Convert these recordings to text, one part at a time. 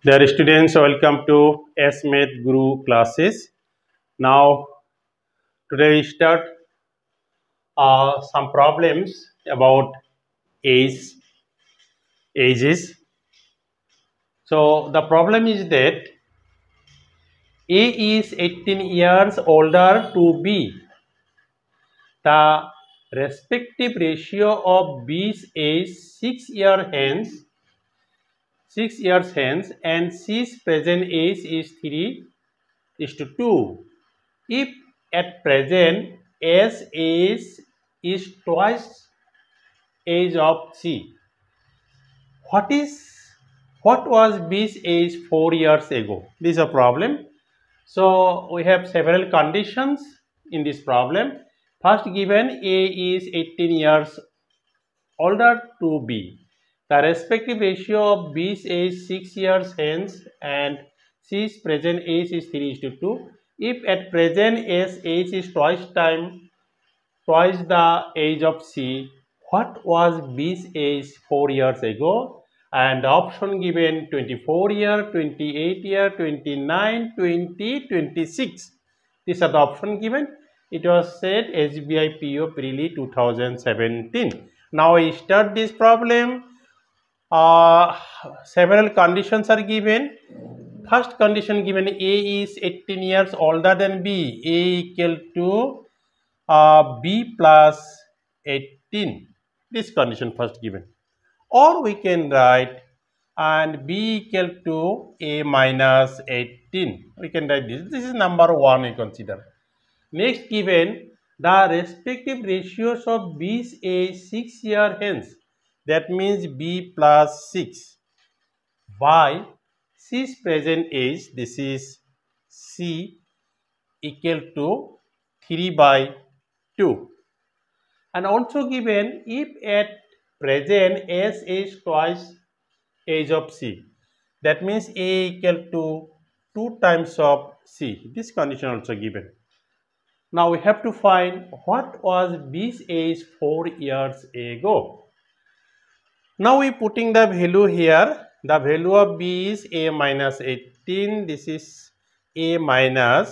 Dear students, welcome to s.mathguru classes. Now, today we start some problems about ages. So, the problem is that A is 18 years older to B. The respective ratio of B's age 6 years hence, and C's present age is 3:2. If at present S is twice age of C, what was B's age 4 years ago? This is a problem. So we have several conditions in this problem. First given A is 18 years older to B. The respective ratio of B's age 6 years hence and C's present age is 3:2. If at present S age is twice the age of C, what was B's age 4 years ago? And the option given 24 year, 28 year, 29, 20, 26. These are the option given. It was said SBI PO April 2017. Now I start this problem. Several conditions are given. First condition given A is 18 years older than B. A equal to B plus 18. This condition first given. Or we can write and B equal to A minus 18. We can write this. This is number 1 we consider. Next given the respective ratios of B's age 6 year hence. That means B plus 6 by C's present age. This is C equal to 3/2. And also given if at present S is twice age of C, that means A equal to 2 times of C. This condition also given. Now we have to find what was B's age 4 years ago. Now we putting the value here. The value of B is A minus 18. This is A minus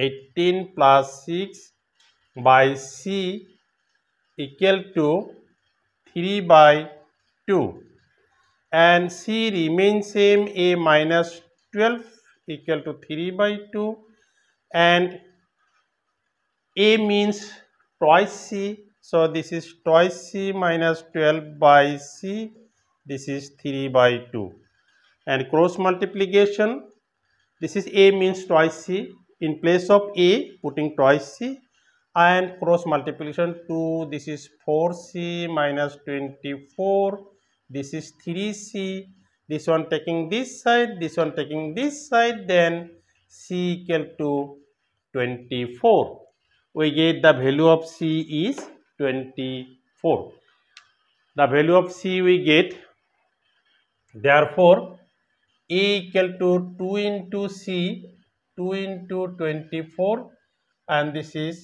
18 plus 6 by C equal to 3/2. And C remains same, A minus 12 equal to 3/2. And A means twice C. So this is twice C minus 12 by C. This is 3/2. And cross multiplication. This is A means twice C. In place of A, putting twice C. And cross multiplication 2. This is 4C minus 24. This is 3C. This one taking this side. This one taking this side. Then C equal to 24. We get the value of C is 24. The value of C we get. Therefore, A equal to 2 into C, 2 into 24, and this is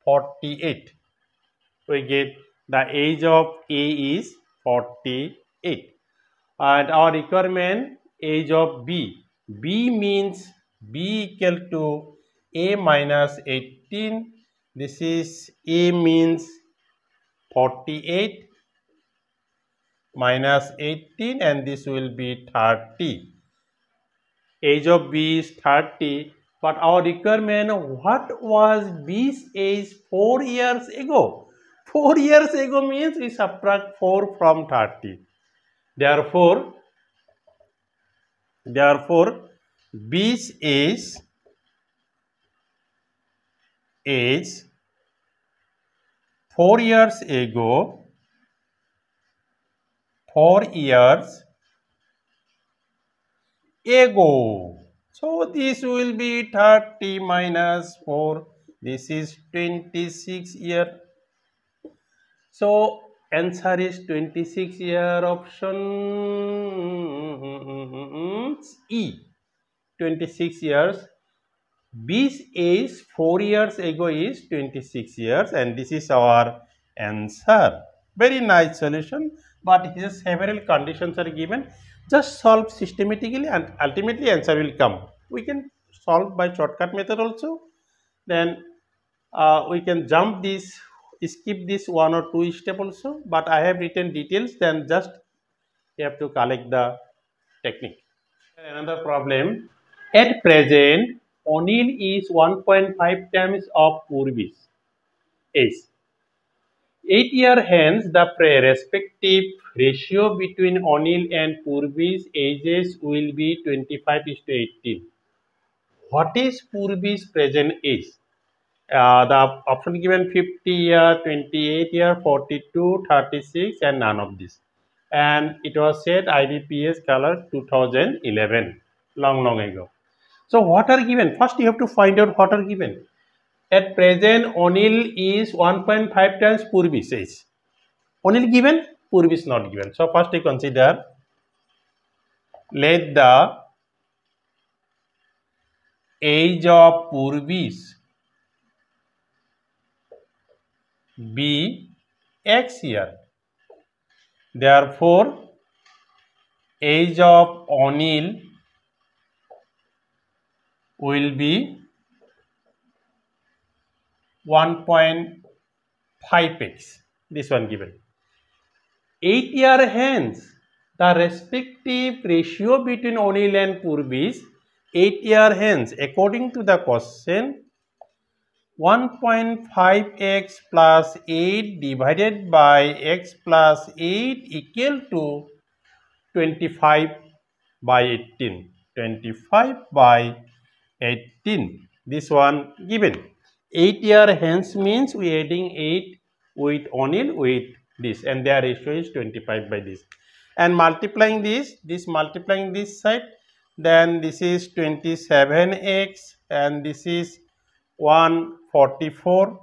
48. We get the age of A is 48. And our requirement age of B. B means B equal to A minus 18. This is A means 48 minus 18, and this will be 30. Age of B is 30. But our requirement, what was B's age 4 years ago? 4 years ago means we subtract 4 from 30. Therefore, B's age 4 years ago, 4 years ago. So this will be 30 minus 4. This is 26 year. So answer is 26 year, option E. 26 years. B's age 4 years ago is 26 years, and this is our answer. Very nice solution, but here several conditions are given. Just solve systematically and ultimately answer will come. We can solve by shortcut method also. Then we can jump this, skip this one or two step also, but I have written details, then just you have to collect the technique. Another problem, at present Anil is 1.5 times of Purvi's age. 8 years hence the respective ratio between Anil and Purvi's ages will be 25:18. What is Purvi's present age? The option given 50 year, 28 year, 42, 36 and none of this. And it was said IBPS color 2011, long ago. So what are given? First you have to find out what are given. At present Anil is 1.5 times Purvi's age. Anil given, Purvi's not given. So first you consider, let the age of Purvi's be X year. Therefore, age of Anil will be 1.5x. This one given. 8 years hence, the respective ratio between Anil and Purvi's 8 years hence, according to the question, 1.5x plus 8 divided by x plus 8 equal to 25/18. 25/18. This one given. 8 years hence means we adding 8 with Anil with this, and their ratio is 25 by this. And multiplying this multiplying this side, then this is 27x and this is 144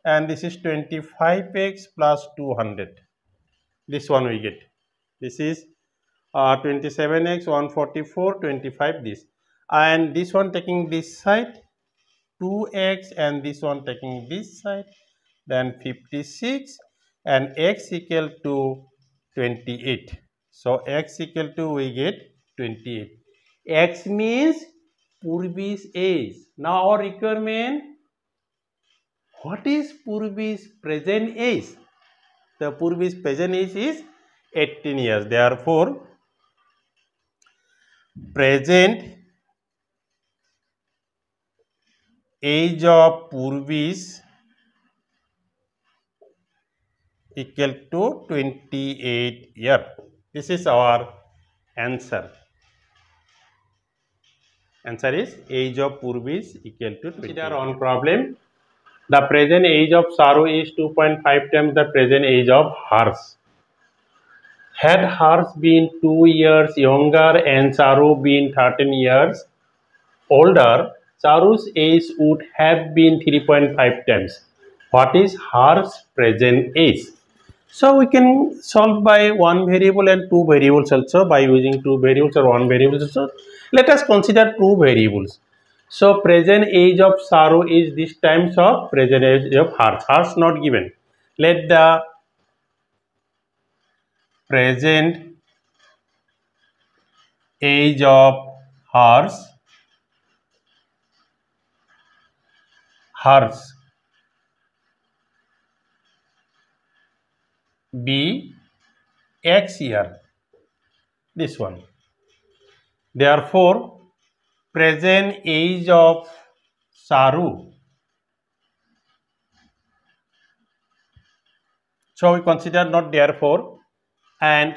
and this is 25x plus 200. This one we get. This is 27x, 144, 25 this. And this one taking this side 2x and this one taking this side, then 56 and x equal to 28. So x equal to we get 28. X means Purvi's age. Now our requirement, what is Purvi's present age? The Purvi's present age is 18 years. Therefore, present age of Purvi's equal to 28 years. This is our answer. Answer is age of Purvi's equal to 28. Consider on problem. The present age of Saru is 2.5 times the present age of Harsh. Had Harsh been 2 years younger and Saru been 13 years older, Saru's age would have been 3.5 times. What is Harsh's present age? So we can solve by one variable and two variables also, by using two variables or one variable also. Let us consider two variables. So present age of Saru is this times of present age of Harsh. Harsh not given. Let the present age of Harsh be X year. This one. Therefore, present age of Saru. So we consider not therefore, and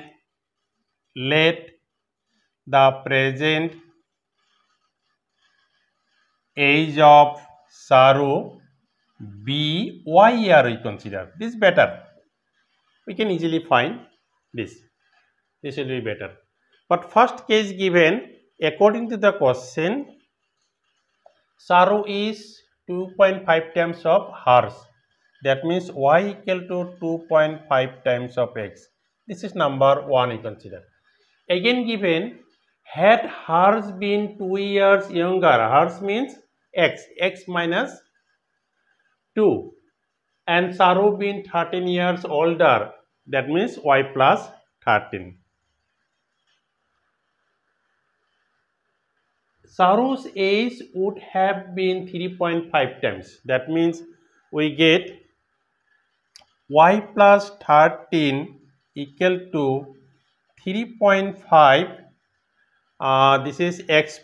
let the present age of Saru be Y year we consider. This is better. We can easily find this. This will be better. But first case given, according to the question, Saru is 2.5 times of Harsh. That means Y equal to 2.5 times of X. This is number 1 we consider. Again given, had Harsh been 2 years younger, Harsh means X minus 2, and Saru been 13 years older, that means Y plus 13. Saru's age would have been 3.5 times. That means we get y plus 13 equal to 3.5. This is x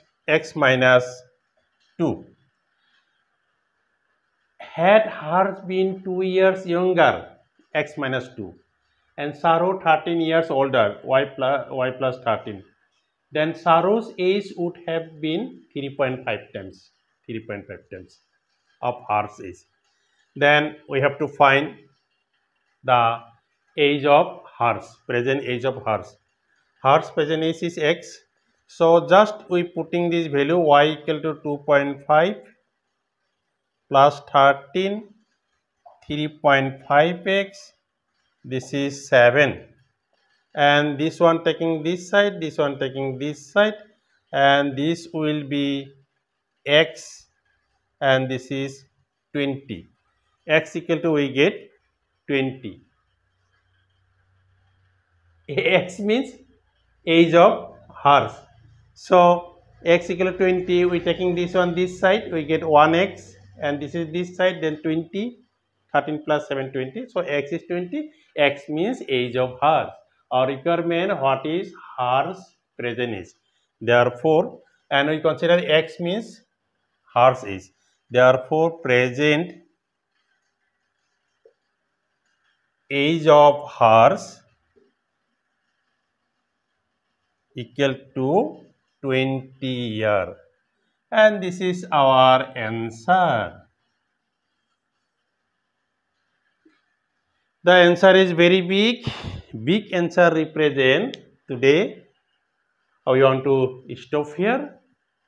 minus 2. Had hers been 2 years younger, x minus 2, and Saru 13 years older, y plus 13, then Saru's age would have been 3.5 times, 3.5 times of hers age. Then we have to find the age of hers, present age of hers. Hers present age is x. So just we putting this value y equal to 2.5 plus 13, 3.5x, this is 7, and this one taking this side, this one taking this side, and this will be x, and this is 20. X equal to we get 20. X means age of hers. So x equal to 20, we taking this one this side, we get 1x, and this is this side, then 20, 13 plus 7, 20. So x is 20. X means age of hers. Our requirement, what is hers present age. Therefore, and we consider x means hers age. Therefore, present age of hers equal to 20 year, and this is our answer. The answer is very big answer represent. Today we want to stop here.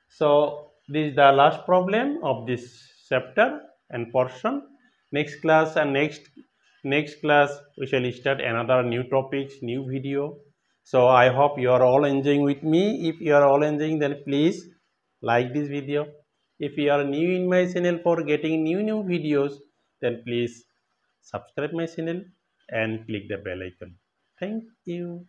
So this is the last problem of this chapter and portion. Next class and next class we shall start another new topics, new video. So I hope you are all enjoying with me. If you are all enjoying, then please like this video. If you are new in my channel for getting new videos, then please subscribe my channel and click the bell icon. Thank you.